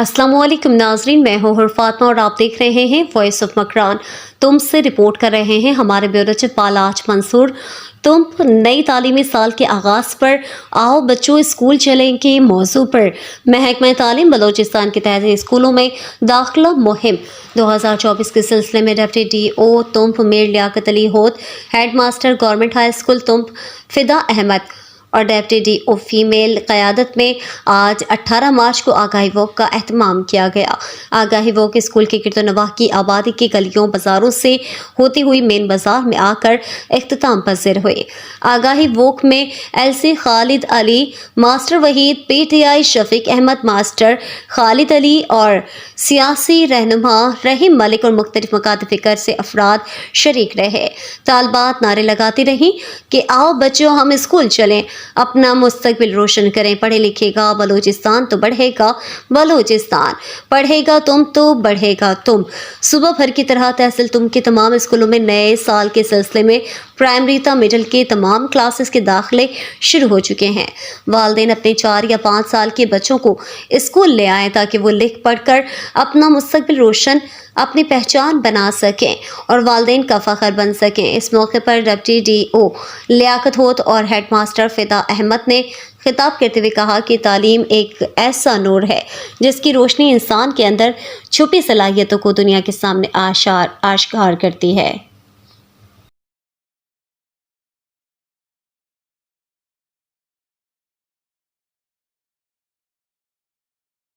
अस्सलाम वालेकुम नाजरीन, मैं हूँ फातिमा और आप देख रहे हैं वॉइस ऑफ मकरान। तुमसे रिपोर्ट कर रहे हैं हमारे ब्यूरो चीफ पालाज मंसूर। तुम नई तालीमी साल के आगाज़ पर आओ बच्चों स्कूल चलें के मौजू पर महकमा तालीम बलोचिस्तान के तहत स्कूलों में दाखिला मुहिम 2024 के सिलसिले में deputy DO Tump Mir Liaquat Ali Hot, head master government high school Tump Fida Ahmed और डिप्टी DO फीमेल क़यादत में आज 18 मार्च को आगाही वॉक का एहतमाम किया गया। आगाही वॉक स्कूल के गिरदोनवाह की आबादी की गलियों बाज़ारों से होती हुई मेन बाज़ार में आकर इख्तिताम पज़ीर हुए। आगाही वॉक में LC Khalid Ali, master Waheed, PTI Shafiq Ahmed, master Khalid Ali और सियासी रहनुमा रहीम मलिक और मुख्तलिफ मकातब फ़िक्र से अफराद शरीक रहे। तालबात नारे लगाती रहीं कि आओ बच्चों हम स्कूल चलें, अपना मुस्तकबिल रोशन करें, पढ़े लिखेगा बलोचिस्तान तो बढ़ेगा बलोचिस्तान, पढ़ेगा तुम तो बढ़ेगा तुम। सुबह भर की तरह तहसील तुम के तमाम स्कूलों में नए साल के सिलसिले में प्राइमरी ता मिडिल के तमाम क्लासेस के दाखिले शुरू हो चुके हैं। वालिदैन अपने 4 या 5 साल के बच्चों को स्कूल ले आएँ ताकि वो लिख पढ़ कर अपना मुस्तकबिल रोशन, अपनी पहचान बना सकें और वालिदैन का फ़ख्र बन सकें। इस मौके पर डिप्टी DO लियाकत होत और हेड मास्टर फिदा अहमद ने खिताब करते हुए कहा कि तालीम एक ऐसा नूर है जिसकी रोशनी इंसान के अंदर छुपी सलाहियतों को दुनिया के सामने आश्कार करती है।